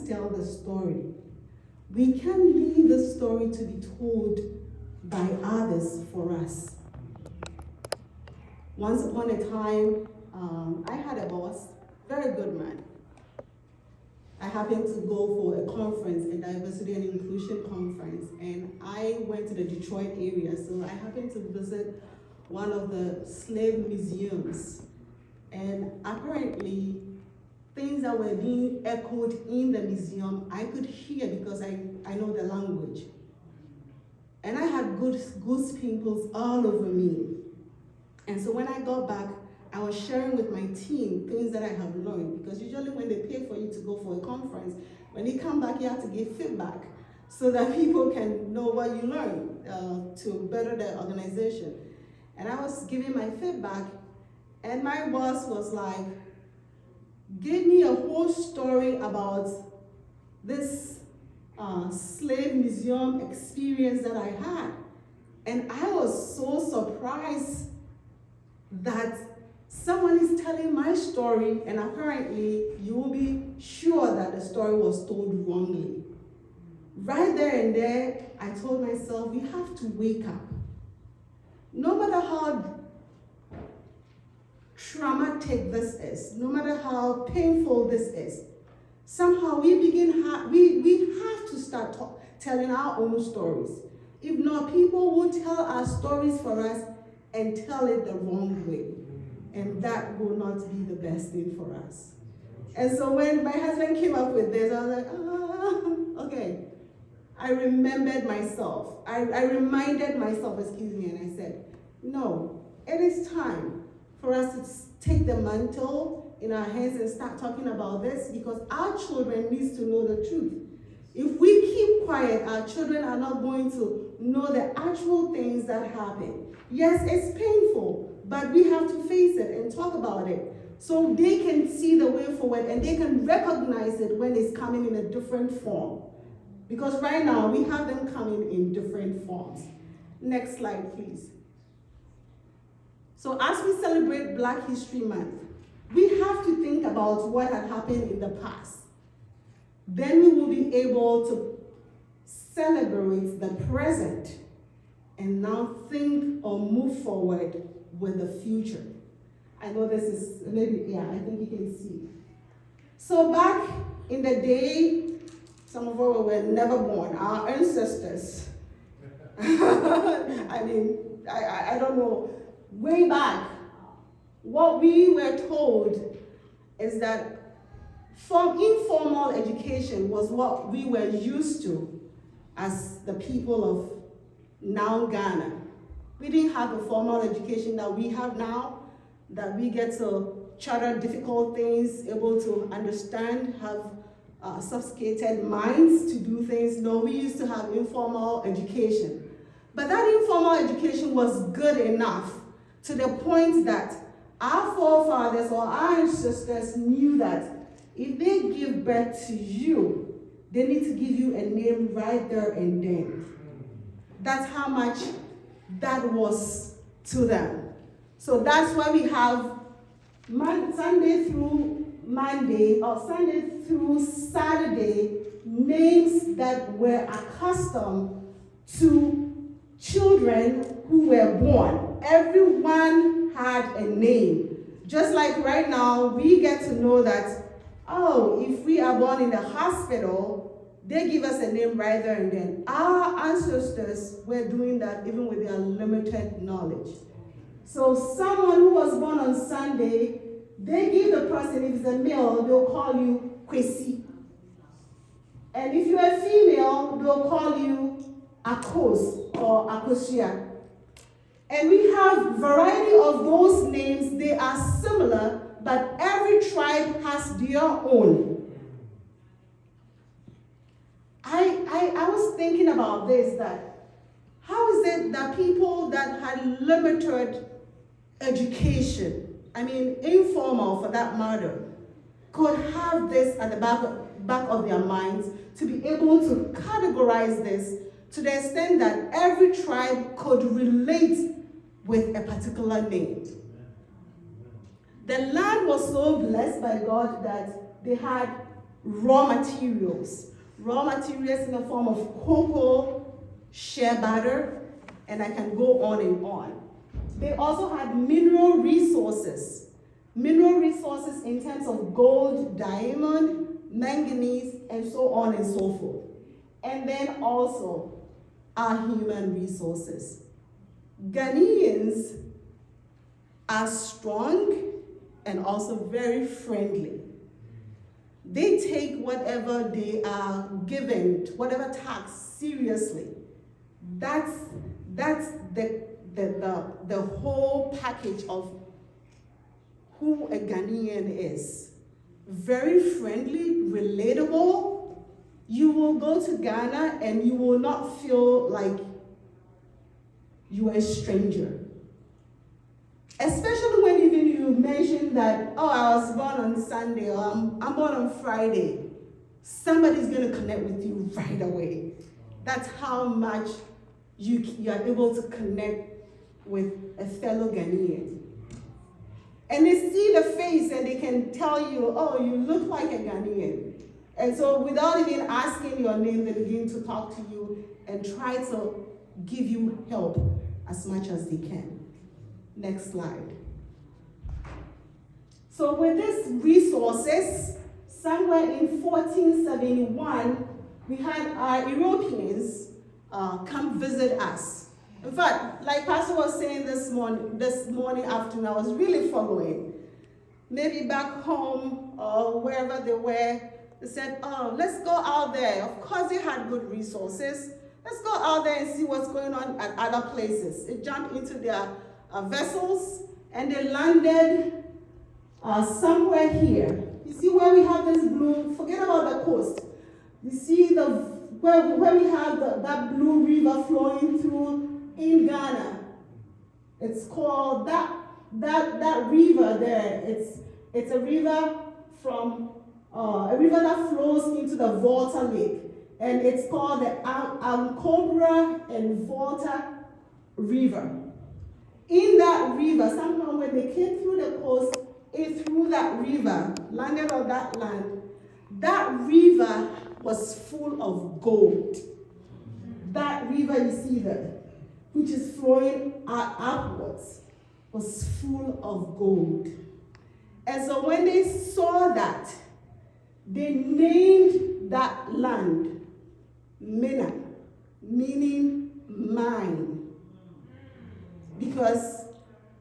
tell the story. We can leave the story to be told by others for us. Once upon a time, I had a boss, very good man. I happened to go for a conference, a diversity and inclusion conference, and I went to the Detroit area, so I happened to visit one of the slave museums. And apparently, things that were being echoed in the museum, I could hear because I know the language. And I had goose pimples all over me. And so when I got back, I was sharing with my team things that I have learned, because usually when they pay for you to go for a conference, when you come back, you have to give feedback so that people can know what you learned to better the organization. And I was giving my feedback, and my boss was like, give me a whole story about this slave museum experience that I had. And I was so surprised that someone is telling my story, and apparently you will be sure that the story was told wrongly. Right there and there, I told myself, we have to wake up. No matter how traumatic this is, no matter how painful this is, somehow we have to start telling our own stories. If not, people will tell our stories for us and tell it the wrong way. And that will not be the best thing for us. And so when my husband came up with this, I was like, okay. I remembered myself. I reminded myself, and I said, no, it is time for us to take the mantle in our hands and start talking about this, because our children need to know the truth. If we keep quiet, our children are not going to know the actual things that happen. Yes, it's painful, but we have to face it and talk about it so they can see the way forward and they can recognize it when it's coming in a different form. Because right now, we have them coming in different forms. Next slide, please. So as we celebrate Black History Month, we have to think about what had happened in the past. Then we will be able to celebrate the present and now think or move forward with the future. I know this is maybe, I think you can see. So back in the day, some of us were never born, our ancestors. I mean, I don't know, way back, what we were told is that informal education was what we were used to as the people of now Ghana. We didn't have the formal education that we have now, that we get to charter difficult things, able to understand, have sophisticated minds to do things. No, we used to have informal education. But that informal education was good enough to the point that our forefathers or our ancestors knew that if they give birth to you, they need to give you a name right there and then. That's how much that was to them. So that's why we have Sunday through Monday or Sunday through Saturday names that were accustomed to children who were born. Everyone had a name. Just like right now, we get to know that, oh, if we are born in the hospital, they give us a name right there and then. Our ancestors were doing that even with their limited knowledge. So someone who was born on Sunday, they give the person, if it's a male, they'll call you Kwesi. And if you're a female, they'll call you Akos or Akosia. And we have variety of those names. They are similar, but every tribe has their own. I was thinking about this, that how is it that people that had limited education, I mean informal for that matter, could have this at the back of their minds to be able to categorize this to the extent that every tribe could relate with a particular name. The land was so blessed by God that they had raw materials. Raw materials in the form of cocoa, shea butter, and I can go on and on. They also had mineral resources. Mineral resources in terms of gold, diamond, manganese, and so on and so forth. And then also our human resources. Ghanaians are strong and also very friendly. They take whatever they are given, whatever task, seriously. That's the whole package of who a Ghanaian is. Very friendly, relatable. You will go to Ghana and you will not feel like you are a stranger. Especially when even you mention that, oh, I was born on Sunday, or I'm born on Friday. Somebody's going to connect with you right away. That's how much you are able to connect with a fellow Ghanaian. And they see the face and they can tell you, oh, you look like a Ghanaian. And so without even asking your name, they begin to talk to you and try to give you help as much as they can. Next slide. So with these resources, somewhere in 1471, we had our Europeans come visit us. In fact, like Pastor was saying this morning afternoon, I was really following. Maybe back home or wherever they were, they said, oh, let's go out there. Of course, they had good resources. Let's go out there and see what's going on at other places. They jumped into their vessels and they landed somewhere here. You see where we have this blue, forget about the coast. You see where we have that blue river flowing through in Ghana. It's called that river there. It's a river from a river that flows into the Volta Lake, and it's called the Akawobsa and Volta River. In that river, somehow when they came through the coast, through that river, landed on that land, that river was full of gold. That river you see there, which is flowing upwards, was full of gold. And so when they saw that, they named that land Mina, meaning mine, because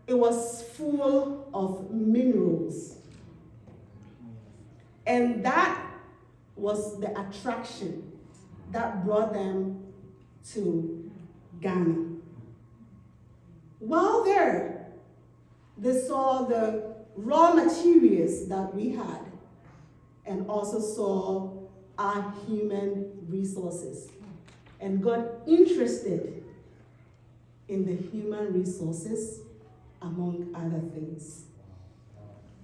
it was full of minerals. And that was the attraction that brought them to Ghana. While there, they saw the raw materials that we had and also saw our human resources and got interested in the human resources among other things.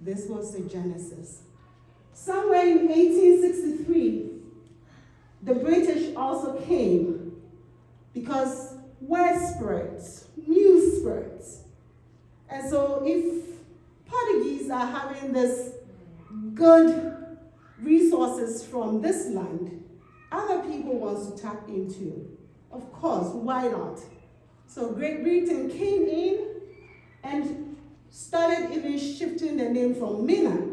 This was the genesis. Somewhere in 1863, the British also came because word spreads, news spreads. And so if Portuguese are having this good resources from this land, other people want to tap into. Of course, why not? So Great Britain came in and started even shifting the name from Mina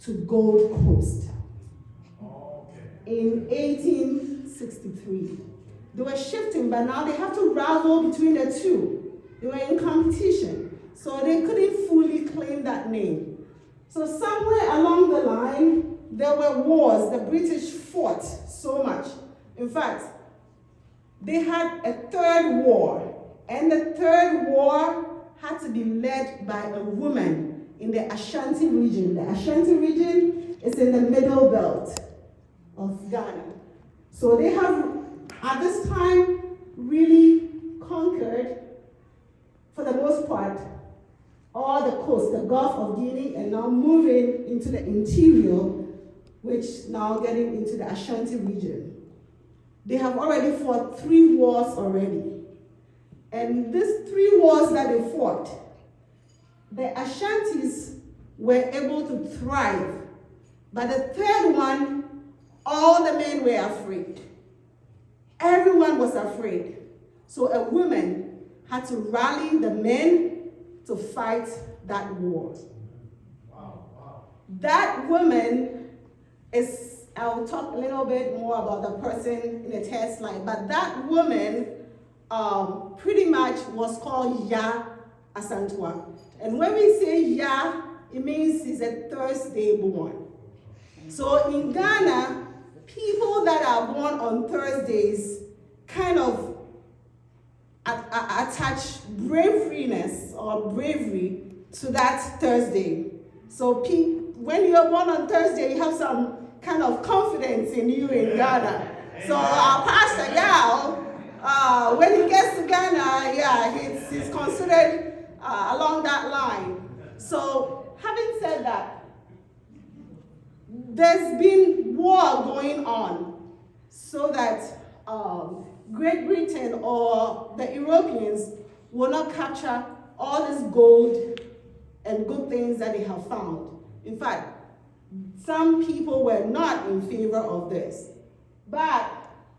to Gold Coast in 1863. They were shifting, but now they have to ravel between the two. They were in competition, so they couldn't fully claim that name. So somewhere along the line, there were wars. The British fought so much. In fact, they had a third war, and the third war had to be led by a woman in the Ashanti region. The Ashanti region is in the middle belt of Ghana. So they have, at this time, really conquered, for the most part, all the coast, the Gulf of Guinea, and now moving into the interior, which now getting into the Ashanti region. They have already fought 3 wars already. And these 3 wars that they fought, the Ashantis were able to thrive. But the third one, all the men were afraid. Everyone was afraid. So a woman had to rally the men to fight that war. That woman is, I'll talk a little bit more about the person in the text slide, but that woman pretty much was called Ya Asantwa. And when we say Ya, it means he's a Thursday born. So in Ghana, people that are born on Thursdays kind of attach bravery to that Thursday. So when you're born on Thursday, you have some kind of confidence in you in Ghana. So our pastor, Yao, when he gets to Ghana, he's considered along that line. So having said that, there's been war going on so that Great Britain or the Europeans will not capture all this gold and good things that they have found. In fact, some people were not in favor of this. But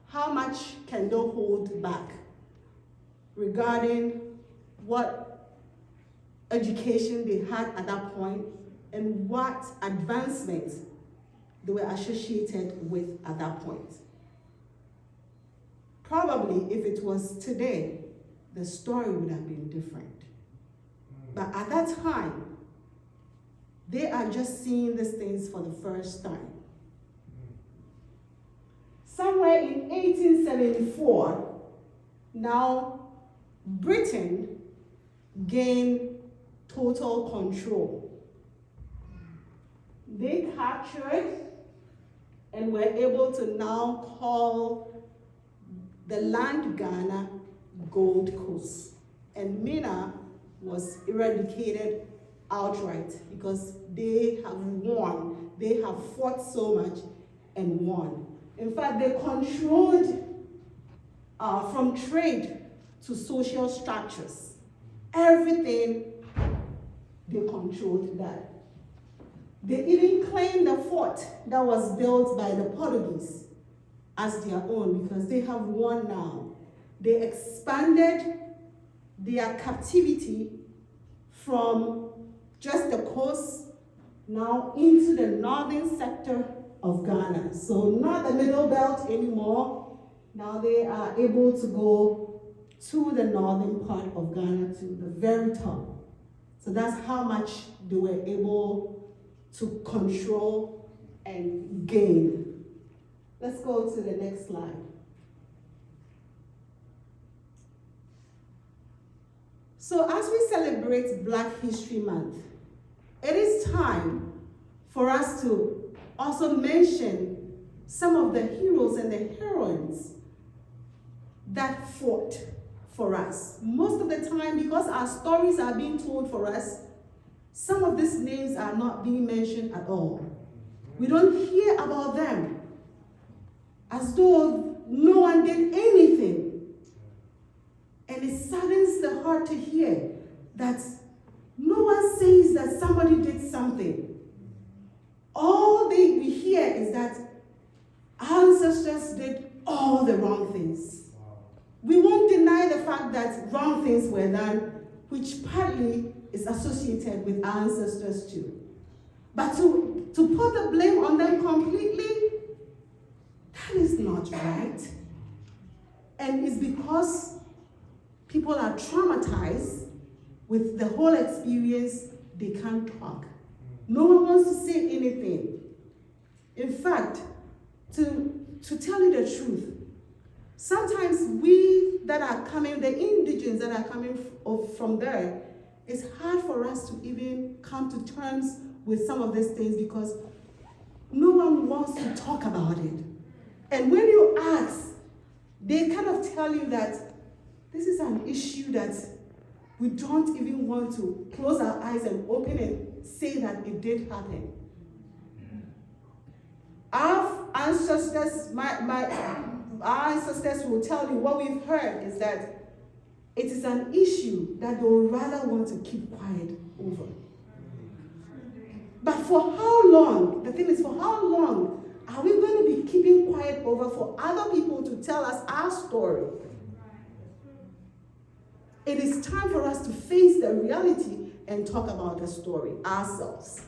how much can they hold back regarding what education they had at that point and what advancements they were associated with at that point? Probably if it was today, the story would have been different. But at that time, they are just seeing these things for the first time. Somewhere in 1874, now Britain gained total control. They captured and were able to now call the land Ghana Gold Coast. And Mina was eradicated outright because they have won. They have fought so much and won. In fact, they controlled from trade to social structures. Everything, they controlled that. They even claimed the fort that was built by the Portuguese as their own because they have won now. They expanded their captivity from just the coast now into the northern sector of Ghana. So not the middle belt anymore. Now they are able to go to the northern part of Ghana to the very top. So that's how much they were able to control and gain. Let's go to the next slide. So as we celebrate Black History Month, it is time for us to also mention some of the heroes and the heroines that fought for us. Most of the time, because our stories are being told for us, some of these names are not being mentioned at all. We don't hear about them as though no one did anything. And it saddens the heart to hear that no one says that somebody did something. All we hear is that our ancestors did all the wrong things. We won't deny the fact that wrong things were done, which partly is associated with our ancestors too. But to put the blame on them completely, that is not right. And it's because people are traumatized with the whole experience, they can't talk. No one wants to say anything. In fact, to tell you the truth, sometimes we that are coming, the indigenes that are coming from there, it's hard for us to even come to terms with some of these things because no one wants to talk about it. And when you ask, they kind of tell you that this is an issue that we don't even want to close our eyes and open and say that it did happen. Our ancestors, our ancestors will tell you what we've heard is that it is an issue that they would rather want to keep quiet over. But for how long, the thing is, for how long are we going to be keeping quiet over for other people to tell us our story? It is time for us to face the reality and talk about the story ourselves.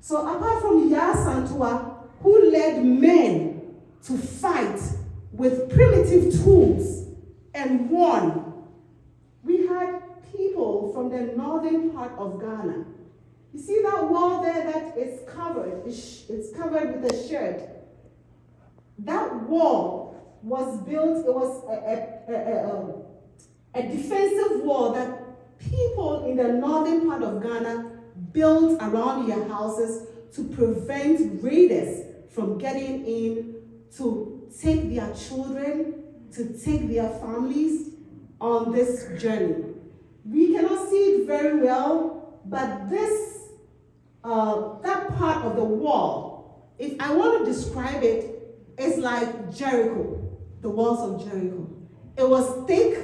So apart from Yasantua, who led men to fight with primitive tools and won, we had people from the northern part of Ghana. You see that wall there that is covered? It's covered with a shed. That wall was built, it was a defensive wall that people in the northern part of Ghana built around their houses to prevent raiders from getting in to take their children, to take their families on this journey. We cannot see it very well, but that part of the wall, if I want to describe it, it's like Jericho, the walls of Jericho. It was thick,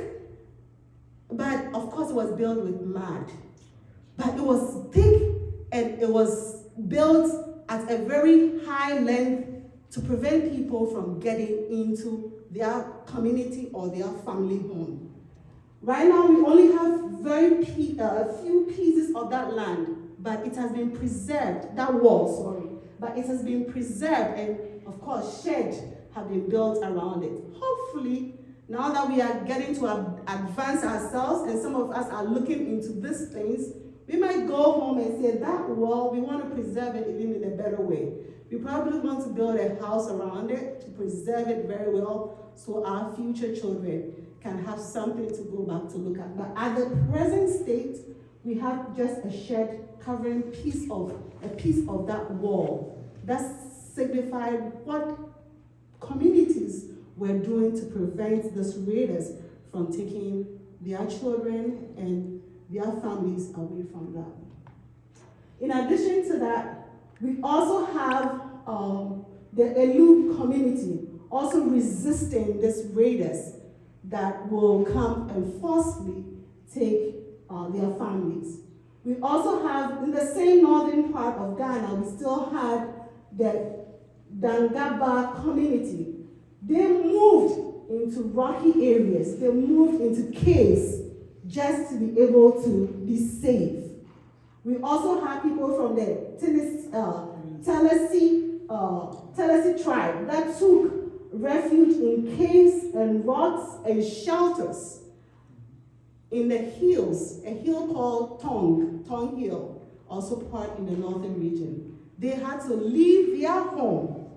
but of course it was built with mud. But it was thick and it was built at a very high length to prevent people from getting into their community or their family home. Right now we only have a few pieces of that land, but it has been preserved, that wall, sorry, but it has been preserved, and of course sheds have been built around it. Hopefully, now that we are getting to advance ourselves and some of us are looking into these things, we might go home and say that wall, we want to preserve it even in a better way. We probably want to build a house around it to preserve it very well so our future children can have something to go back to look at. But at the present state, we have just a shed covering a piece of that wall. That signified what communities were doing to prevent these raiders from taking their children and their families away from them. In addition to that, we also have the Elu community also resisting these raiders that will come and forcefully take their families. We also have, in the same northern part of Ghana, we still had the Dangaba community. They moved into rocky areas. They moved into caves just to be able to be safe. We also have people from the Telesi tribe that took refuge in caves and rocks and shelters in the hills, a hill called Tong Hill, also part in the northern region. They had to leave their home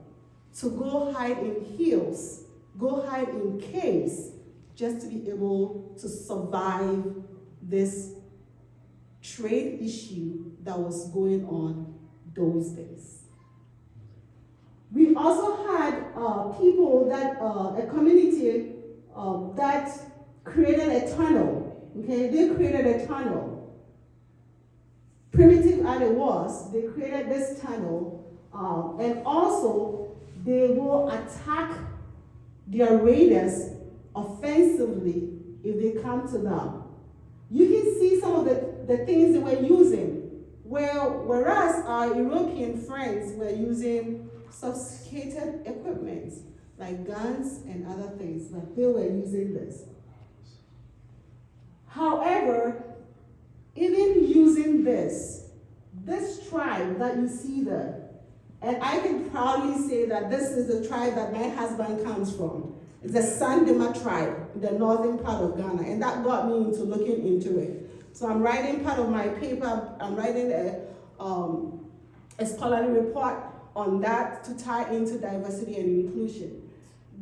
to go hide in hills, go hide in caves, just to be able to survive this trade issue that was going on those days. We also had people that, a community that created a tunnel. Okay, they created a tunnel. Primitive as it was, they created this tunnel, and also they will attack their raiders offensively if they come to them. You can see some of the things they were using, whereas our European friends were using sophisticated equipment like guns and other things, but they were using this. However, even using this tribe that you see there, and I can proudly say that this is the tribe that my husband comes from. It's the Sandema tribe, in the northern part of Ghana, and that got me into looking into it. So I'm writing part of my paper, I'm writing a scholarly report on that to tie into diversity and inclusion.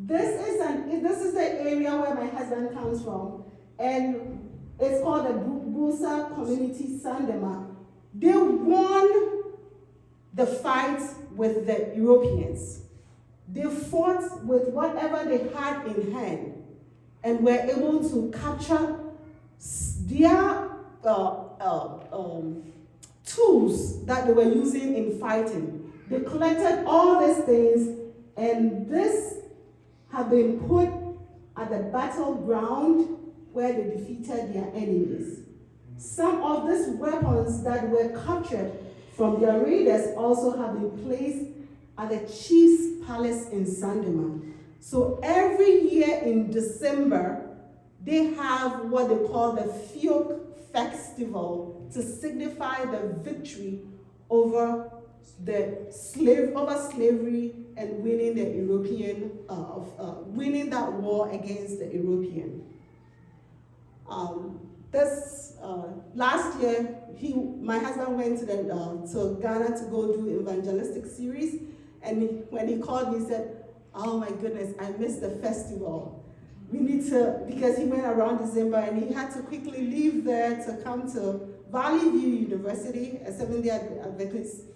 This is the area where my husband comes from, and it's called the Busa Community Sandema. They won the fight with the Europeans. They fought with whatever they had in hand and were able to capture their tools that they were using in fighting. They collected all these things, and this have been put at the battleground where they defeated their enemies. Some of these weapons that were captured from their raiders also have been placed at the Chief's Palace in Sandema. So every year in December, they have what they call the Fiok Festival to signify the victory over slavery and winning the winning that war against the European. Last year, my husband went to Ghana to go do evangelistic series, and when he called me, he said, "Oh my goodness, I missed the festival. We need to," because he went around December and he had to quickly leave there to come to Valley View University, a Seventh-day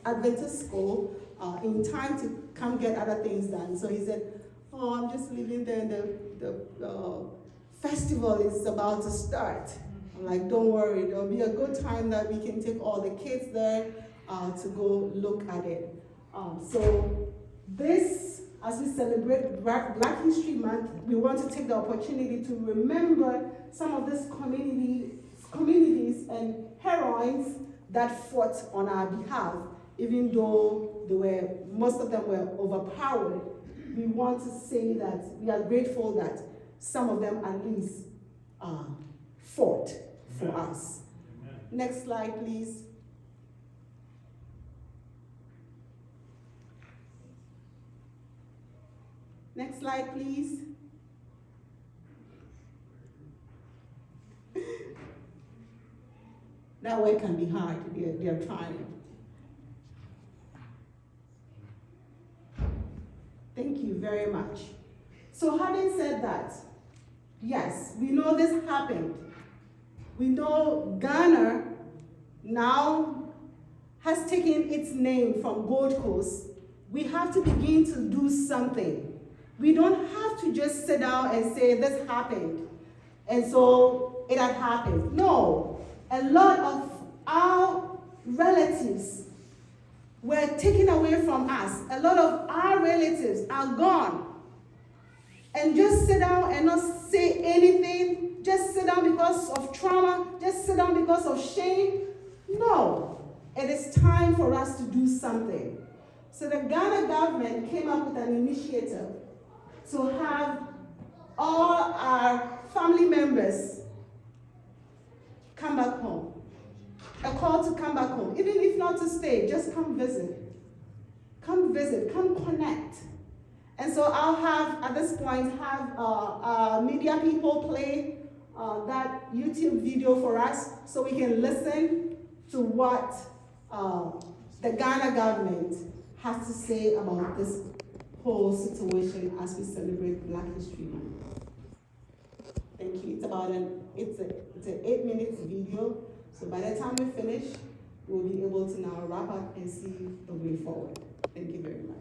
Adventist school, in time to come get other things done. So he said, "Oh, I'm just leaving there, and the festival is about to start." I'm like, "Don't worry, there'll be a good time that we can take all the kids there to go look at it." So this, as we celebrate Black History Month, we want to take the opportunity to remember some of these communities and heroines that fought on our behalf, even though most of them were overpowered. We want to say that we are grateful that some of them at least fought for us. Amen. Next slide, please. Next slide, please. That work can be hard. They're trying. Thank you very much. So having said that, yes, we know this happened. We know Ghana now has taken its name from Gold Coast. We have to begin to do something. We don't have to just sit down and say this happened, and so it had happened. No, a lot of our relatives were taken away from us. A lot of our relatives are gone. And just sit down and not say anything, just sit down because of trauma, just sit down because of shame. No, it is time for us to do something. So the Ghana government came up with an initiative to have all our family members come back home. A call to come back home. Even if not to stay, just come visit. Come visit, come connect. And so I'll have, at this point, media people play that YouTube video for us so we can listen to what the Ghana government has to say about this whole situation as we celebrate Black History Month. Thank you. It's an 8-minute video. So by the time we finish, we'll be able to now wrap up and see the way forward. Thank you very much.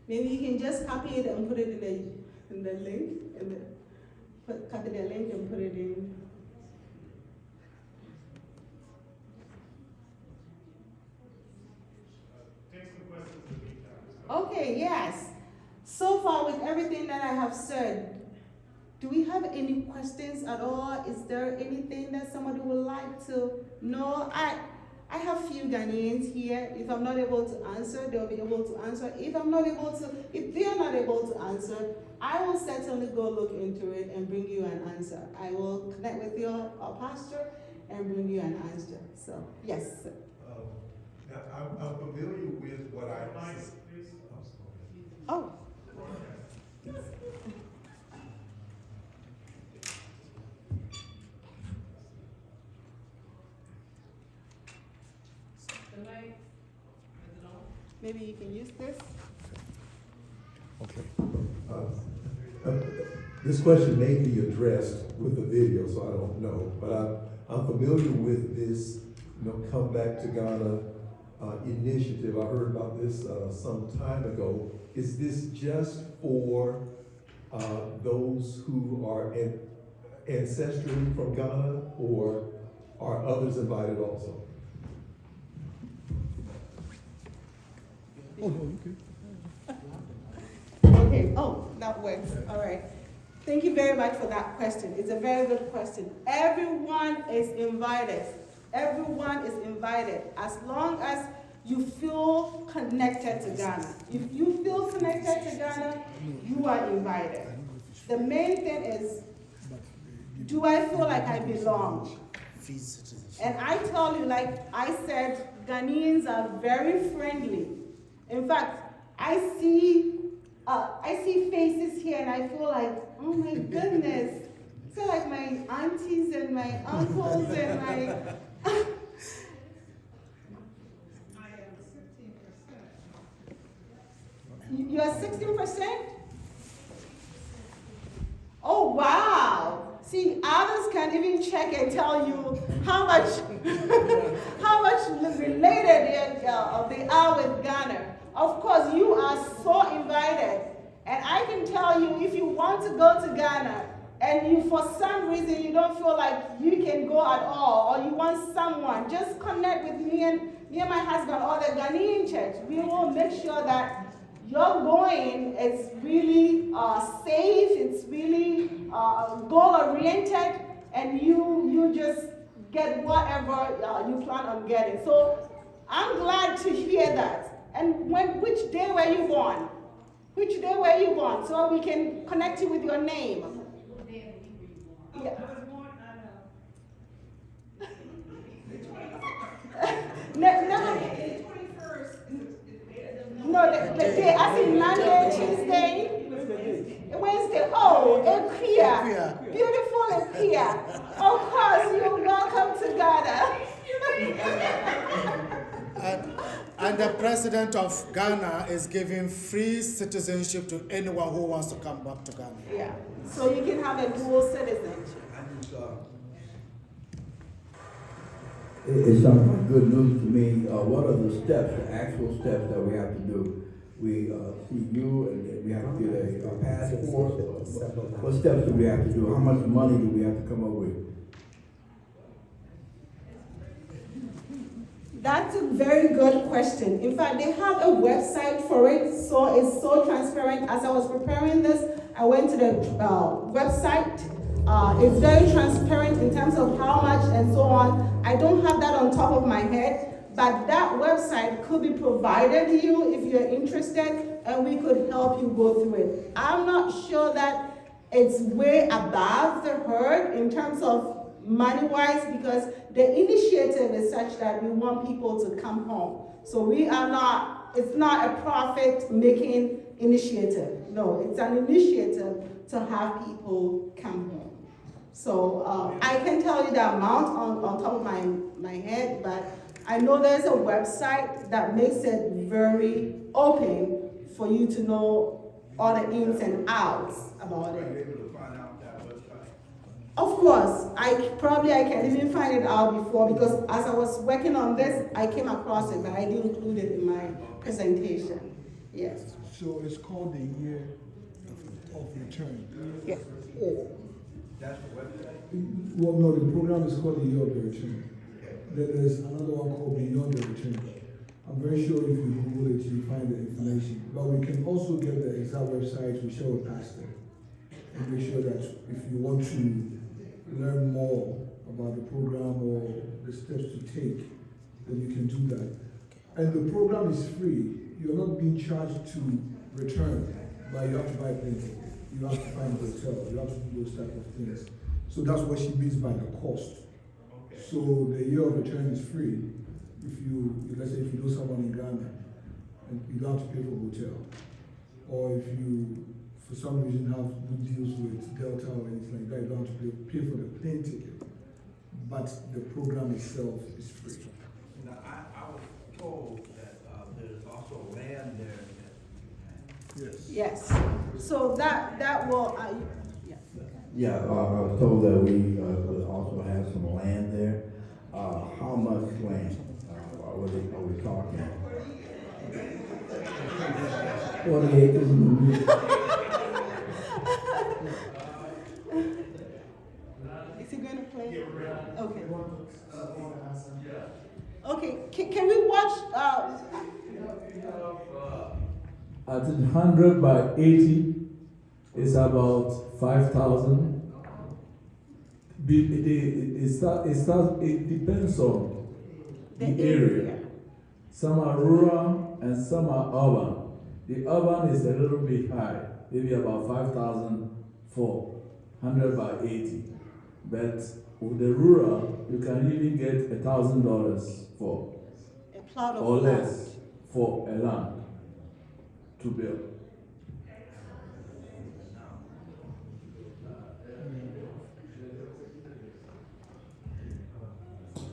Maybe you can just copy it and put it in the link, copy the link and put it in. Take some questions in the meantime. Okay, yes. So far with everything that I have said, do we have any questions at all? Is there anything that somebody would like to know? I have few Ghanaians here. If I'm not able to answer, they'll be able to answer. If they are not able to answer, I will certainly go look into it and bring you an answer. I will connect with your pastor and bring you an answer. So, yes. Now, I'm familiar with what I see. Oh. Maybe you can use this. Okay. This question may be addressed with the video, so I don't know, but I'm familiar with this, Come Back to Ghana initiative. I heard about this some time ago. Is this just for those who are ancestrally from Ghana, or are others invited also? Oh, no, okay. Okay, oh, that works, all right. Thank you very much for that question. It's a very good question. Everyone is invited. Everyone is invited, as long as you feel connected to Ghana. If you feel connected to Ghana, you are invited. The main thing is, do I feel like I belong? And I tell you, like I said, Ghanaians are very friendly. In fact, I see faces here and I feel like, oh my goodness. I feel like my aunties and my uncles and my... You are 16%? Oh, wow. See, others can even check and tell you how much related they are with Ghana. Of course, you are so invited. And I can tell you, if you want to go to Ghana and you, for some reason, you don't feel like you can go at all, or you want someone, just connect with me and my husband or the Ghanaian church. We will make sure that your going is really safe, it's really goal-oriented, and you just get whatever you plan on getting. So I'm glad to hear that. And which day were you born? Which day were you born? So we can connect you with your name. Yeah. No, the day, as in Monday, Tuesday, Wednesday. Oh, Equia. Beautiful Equia. Of course, you're welcome to Ghana. And the president of Ghana is giving free citizenship to anyone who wants to come back to Ghana. Yeah, so you can have a dual citizenship. It sounds like good news to me. What are the steps, the actual steps that we have to do? We see you and we have to get a passport. What steps do we have to do? How much money do we have to come up with? That's a very good question. In fact, they have a website for it, so it's so transparent. As I was preparing this, I went to the website. It's very transparent in terms of how much and so on. I don't have that on top of my head, but that website could be provided to you if you're interested, and we could help you go through it. I'm not sure that it's way above the herd in terms of money-wise, because the initiative is such that we want people to come home. So it's not a profit-making initiative. No, it's an initiative to have people come home. So I can tell you the amount on top of my head, but I know there's a website that makes it very open for you to know all the ins and outs about it. Of course, I can even find it out before, because as I was working on this, I came across it, but I didn't include it in my presentation. Yes. So it's called the year of return. Yes. That's the website? Well, no, the program is called the year of the return. Then there's another one called Beyond the Return. I'm very sure if you Google it, you find the information. But we can also get the exact website, we share with Pastor, and make sure that if you want to learn more about the program or the steps to take, then you can do that. And the program is free. You're not being charged to return, but you have to buy a plane ticket. You have to find a hotel. You have to do those type of things. So that's what she means by the cost. Okay. So the year of return is free. Let's say if you know someone in Ghana, and you don't have to pay for a hotel. Or if you, for some reason, have good deals with Delta or anything like that, you don't have to pay for the plane ticket. But the program itself is free. Now, I was told that there's also land there. Yes. Yes. So that will, yeah. Yeah, I was told that we would also have some land there. How much land are we talking? 40 acres. Is he going to play? Okay. Okay, can we watch, At 100 by 80 is about 5,000. It depends on the area. Some are rural and some are urban. The urban is a little bit high, maybe about 5,000 for 100 by 80. But with the rural, you can even get $1,000 for, a plot of or land? less, for a land to build.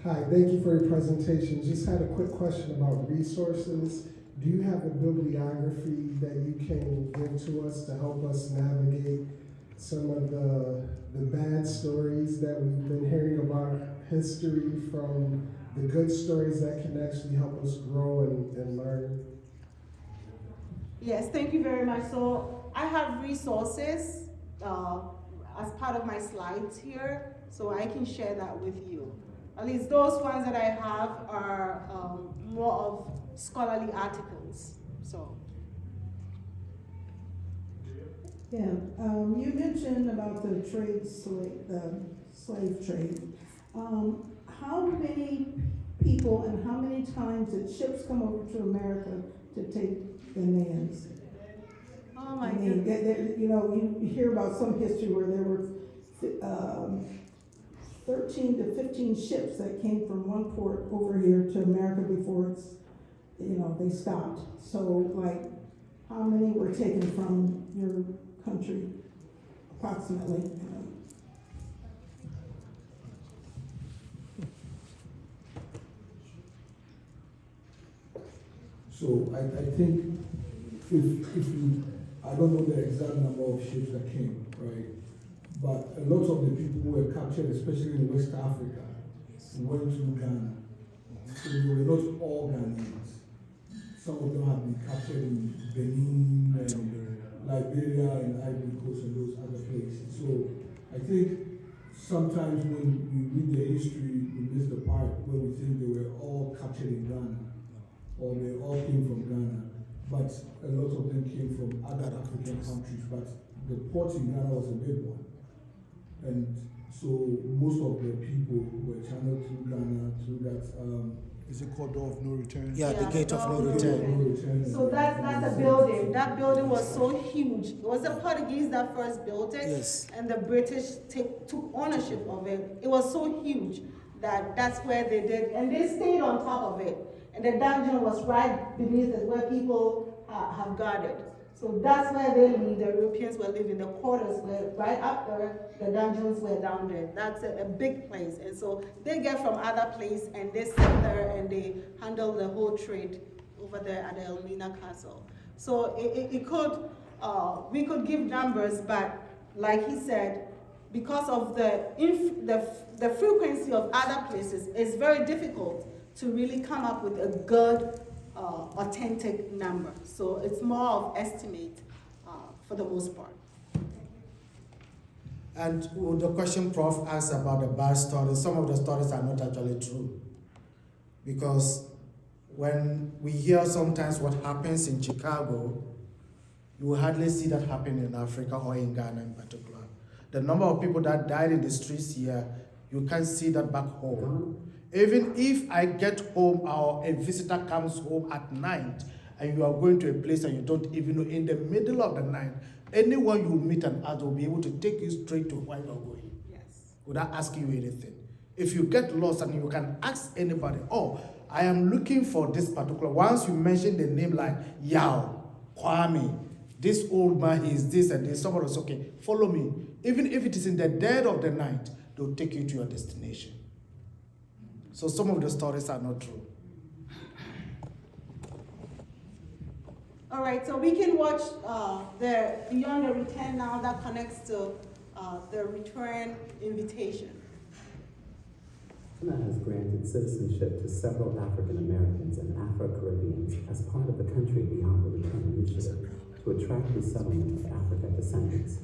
Hi, thank you for your presentation. Just had a quick question about resources. Do you have a bibliography that you can give to us to help us navigate some of the bad stories that we've been hearing about history from the good stories that can actually help us grow and learn? Yes, thank you very much. So I have resources as part of my slides here, so I can share that with you. At least those ones that I have are more of scholarly articles. So. Yeah, you mentioned about the slave trade. How many people and how many times did ships come over to America to take the lands? Oh my I mean, goodness. you know, you hear about some history where there were 13 to 15 ships that came from one port over here to America before it's, you know, they stopped. So, like, how many were taken from your country, approximately? So I think if you, I don't know the exact number of ships that came, right? But a lot of the people who were captured, especially in West Africa, went to Ghana. So they were not all Ghanaians. Some of them have been captured in Benin and Liberia and Ivory Coast and those other places. So I think sometimes when we read the history, we miss the part where we think they were all captured in Ghana or they all came from Ghana. But a lot of them came from other African countries. But the port in Ghana was a big one. And so most of the people were channeled through Ghana through that, is it called Door of No Return? Yeah, the gate of no Door of return. No So that's a building. That building was so huge. It was the Portuguese that first built it, Yes. and the British took ownership of it. It was so huge that that's where they did, and they stayed on top of it. And the dungeon was right beneath it, where people have guarded. So that's where they live. The Europeans were living. The quarters were right up there. The dungeons were down there. That's a big place. And so they get from other places and they sit there and they handle the whole trade over there at the Elmina Castle. So it could, we could give numbers, but like he said, because of the frequency of other places, it's very difficult to really come up with a good authentic number. So it's more of estimate for the most part. And the question Prof asked about the bad stories, some of the stories are not actually true. Because when we hear sometimes what happens in Chicago, you will hardly see that happen in Africa or in Ghana in particular. The number of people that died in the streets here, you can't see that back home. Even if I get home or a visitor comes home at night and you are going to a place and you don't even know, in the middle of the night, anyone you meet and ask will be able to take you straight to where you're going. Yes. Without asking you anything. If you get lost and you can ask anybody, oh, I am looking for this particular, once you mention the name like Yao, Kwame, this old man is this and this, somebody says, okay, follow me. Even if it is in the dead of the night, they'll take you to your destination. So some of the stories are not true. All right, so we can watch the Beyond the Return now that connects to the return invitation. Ghana has granted citizenship to several African Americans and Afro-Caribbeans as part of the Country Beyond the Return initiative to attract resettlement of Africa descendants.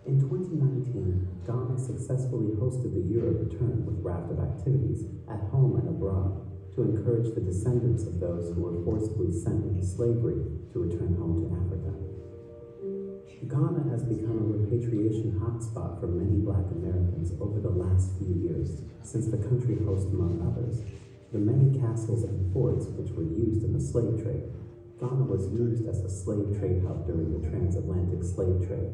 In 2019, Ghana successfully hosted the Year of Return with raft of activities at home and abroad to encourage the descendants of those who were forcibly sent into slavery to return home to Africa. Ghana has become a repatriation hotspot for many Black Americans over the last few years, since the country hosts, among others, the many castles and forts which were used in the slave trade. Ghana was used as a slave trade hub during the transatlantic slave trade.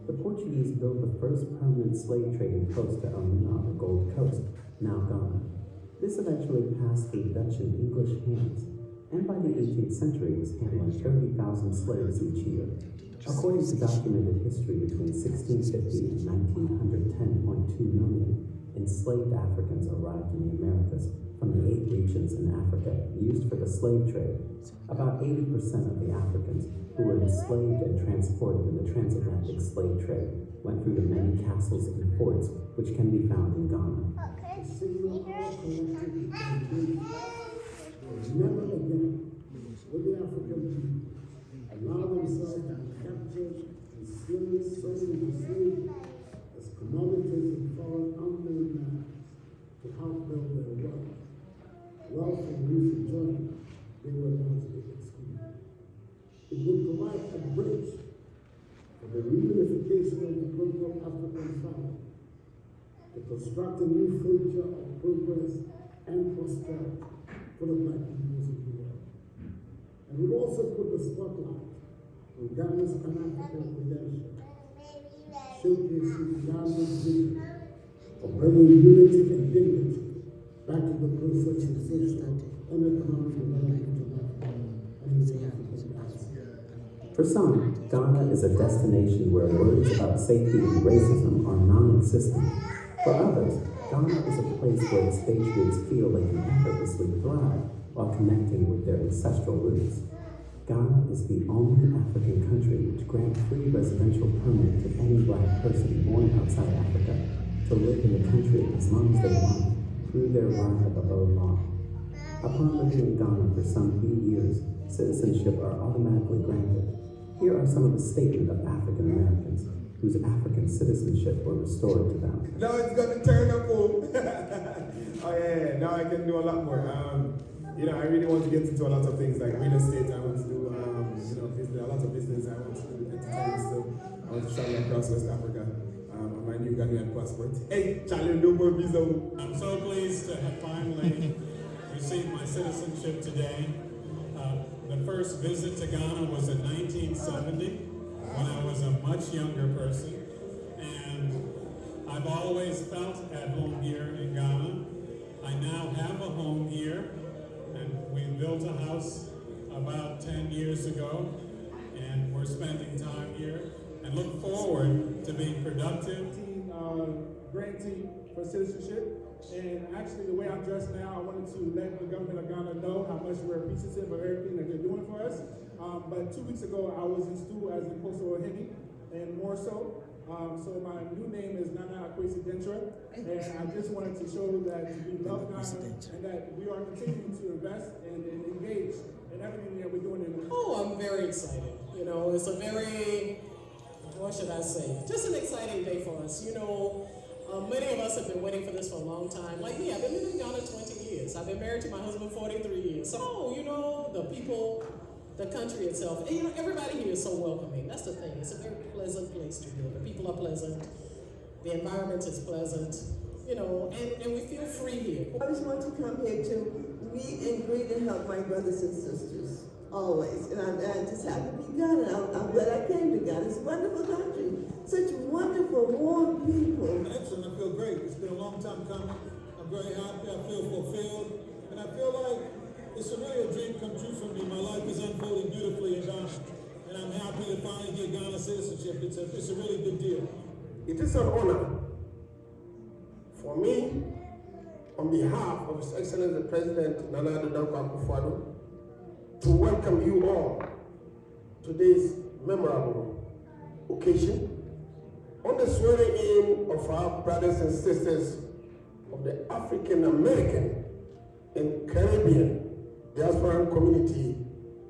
The Portuguese built the first permanent slave trading post at Elmina on the Gold Coast, now Ghana. This eventually passed through Dutch and English hands, and by the 18th century was handling 30,000 slaves each year. According to documented history, between 1650 and 1900, 10.2 million enslaved Africans arrived in the Americas from the 8 regions in Africa used for the slave trade. About 80% of the Africans who were enslaved and transported in the transatlantic slave trade went through the many castles and forts which can be found in Ghana. Never again will the African people allow themselves to be captured and sold into slavery as commodities in foreign unmade lands to outbuild their wealth. Wealth from whose enjoyment they were about to be excluded. It would provide a bridge for the reunification of the broken African family to construct a new future of progress and prosperity for the Black peoples of the world. And we also put the spotlight on Ghana's Pan-African redemption, showcasing Ghana's vision of bringing unity and dignity back to the process of social and economic development of Africa and the African diaspora. For some, Ghana is a destination where worries about safety and racism are non-existent. For others, Ghana is a place where expatriates feel they can effortlessly thrive while connecting with their ancestral roots. Ghana is the only African country which grants free residential permit to any Black person born outside Africa to live in the country as long as they want through their right of abode law. Upon living in Ghana for some few years, citizenship are automatically granted. Here are some of the statements of African Americans whose African citizenship were restored to them. Now it's gonna turn up, oh. Oh yeah, now I can do a lot more. I really want to get into a lot of things like real estate. I want to do, business, a lot of business. I want to do entertainment stuff. I want to travel across West Africa on my new Ghanaian passport. Hey, Charlie, no more visa. I'm so pleased to have finally received my citizenship today. The first visit to Ghana was in 1970 when I was a much younger person, and I've always felt at home here in Ghana. I now have a home here, and we built a house about 10 years ago, and we're spending time here and look forward to being productive. Grantee for citizenship, and actually the way I'm dressed now, I wanted to let the government of Ghana know how much we're appreciative of everything that they're doing for us. But 2 weeks ago, I was in school as a Koso Ohene, and more so. So my new name is Nana Akwesi Dentra, and I just wanted to show that we love Ghana and that we are continuing to invest and engage in everything that we're doing in the country. Oh, I'm very excited. It's a very, what should I say? Just an exciting day for us. Many of us have been waiting for this for a long time. Like me, I've been living in Ghana 20 years. I've been married to my husband 43 years. So, the people, the country itself, and everybody here is so welcoming. That's the thing. It's a very pleasant place to live. The people are pleasant. The environment is pleasant. And we feel free here. I always want to come here to meet and greet and help my brothers and sisters, always. And I just happen to be Ghana. I'm glad I came to Ghana. It's a wonderful country. Such wonderful, warm people. Excellent. I feel great. It's been a long time coming. I'm very happy. I feel fulfilled. And I feel like it's really a dream come true for me. My life is unfolding beautifully in Ghana. And I'm happy to finally get Ghana citizenship. It's a really big deal. It is an honor for me, on behalf of His Excellency the President Nana Addo Dankwa Akufo-Addo, to welcome you all to this memorable occasion. on the swearing in of our brothers and sisters of the African American and Caribbean diaspora community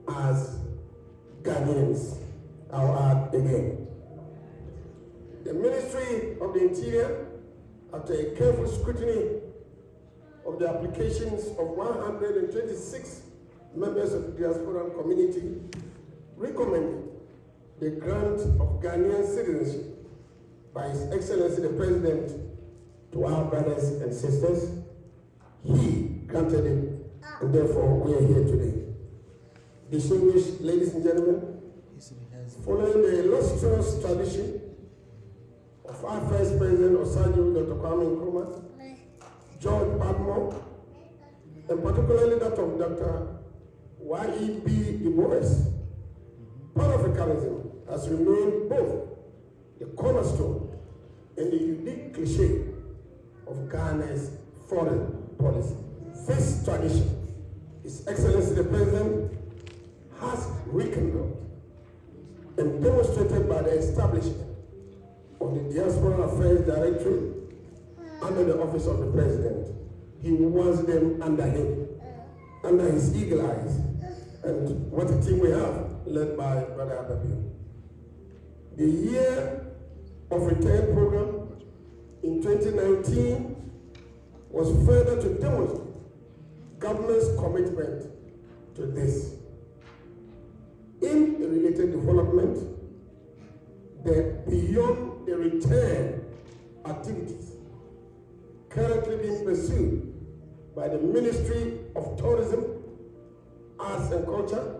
as Ghanaians. I'll add again. The Ministry of the Interior, after a careful scrutiny of the applications of 126 members of the diaspora community, recommended the grant of Ghanaian citizenship by His Excellency the President to our brothers and sisters. He granted it, and therefore we are here today. Distinguished ladies and gentlemen, following the illustrious tradition of our first president, Osajo Dr. Kwame Nkrumah, George Padmore, and particularly that of Dr. Y.E.B. Du Bois, Pan-Africanism has remained both the cornerstone and the unique cliche of Ghana's foreign policy. This tradition, His Excellency the President has rekindled and demonstrated by the establishment of the Diaspora Affairs Directorate under the office of the President. He wants them under him, under his eagle eyes. And what a team we have, led by Brother Ababio. The Year of Return program in 2019 was further to demonstrate government's commitment to this. In a related development, the beyond the return activities currently being pursued by the Ministry of Tourism, Arts and Culture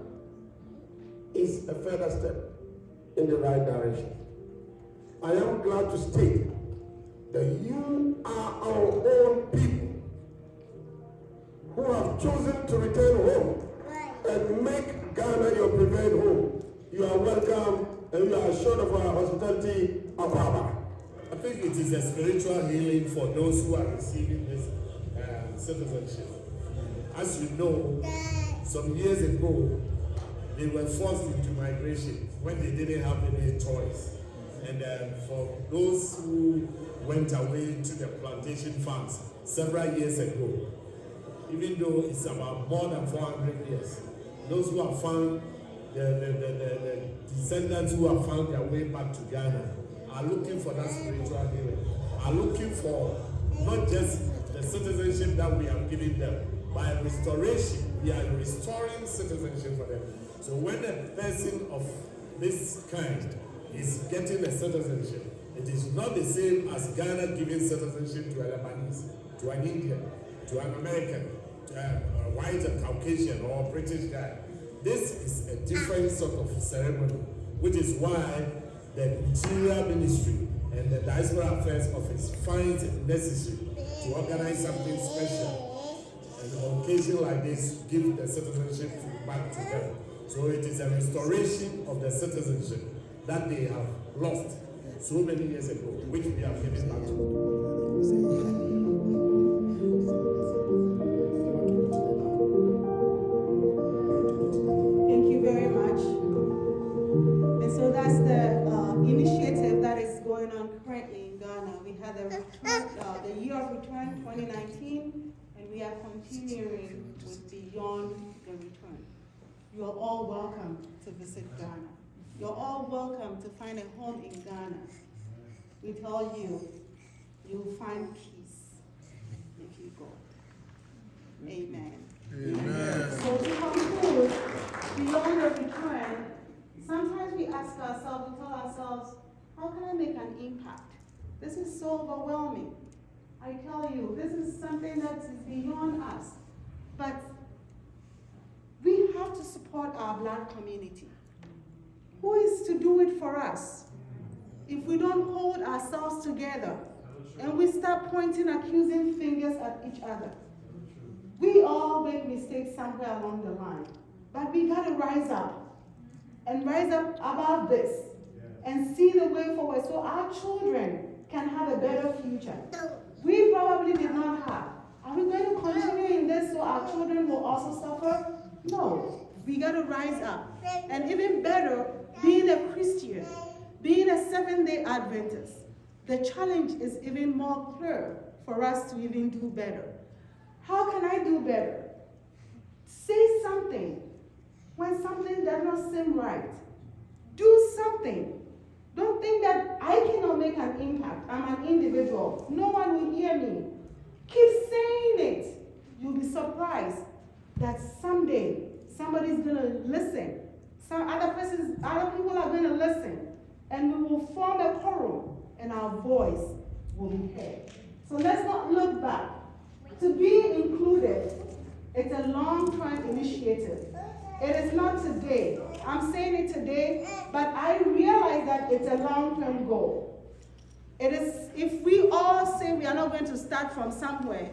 is a further step in the right direction. I am glad to state that you are our own people who have chosen to return home and make Ghana your preferred home. You are welcome and you are assured of our hospitality, Akawobsa. I think it is a spiritual healing for those who are receiving this citizenship. As you know, some years ago, they were forced into migration when they didn't have any choice. And for those who went away to the plantation farms several years ago, even though it's about more than 400 years, those who have found, the descendants who have found their way back to Ghana are looking for that spiritual healing, are looking for not just the citizenship that we have given them, by restoration, we are restoring citizenship for them. So when a person of this kind is getting a citizenship, it is not the same as Ghana giving citizenship to a Lebanese, to an Indian, to an American, to a white, a Caucasian, or a British guy. This is a different sort of ceremony, which is why the Interior Ministry and the Diaspora Affairs Office finds it necessary to organize something special. And on occasion like this, give the citizenship back to them. So it is a restoration of the citizenship that they have lost so many years ago, which we have given back to them. Thank you very much. And so that's the initiative that is going on currently in Ghana. We had the Year of Return 2019, and we are continuing with Beyond the Return. You are all welcome to visit Ghana. You're all welcome to find a home in Ghana. We tell you, you'll find peace if you go. Amen. Amen. So to conclude, Beyond the Return, sometimes we ask ourselves, we tell ourselves, how can I make an impact? This is so overwhelming. I tell you, this is something that is beyond us. But we have to support our Black community. Who is to do it for us? If we don't hold ourselves together and we start pointing accusing fingers at each other. We all make mistakes somewhere along the line, but we gotta rise up and rise up above this and see the way forward so our children can have a better future. We probably did not have. Are we going to continue in this so our children will also suffer? No, we gotta rise up. And even better, being a Christian, Being a Seventh-day Adventist, the challenge is even more clear for us to even do better. How can I do better? Say something when something does not seem right. Do something. Don't think that I cannot make an impact. I'm an individual. No one will hear me. Keep saying it. You'll be surprised that someday somebody's gonna listen. Some other people are gonna listen, and we will form a quorum, and our voice will be heard. So let's not look back. To be included, it's a long-term initiative. It is not today. I'm saying it today, but I realize that it's a long-term goal. It is, if we all say we are not going to start from somewhere,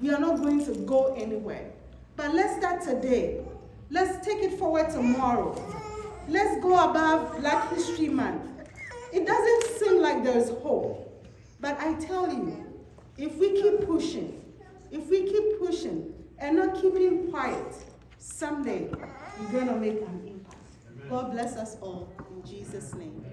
we are not going to go anywhere. But let's start today. Let's take it forward tomorrow. Let's go above Black History Month. It doesn't seem like there is hope, but I tell you, if we keep pushing and not keeping quiet, someday we're going to make an impact. God bless us all in Jesus' name.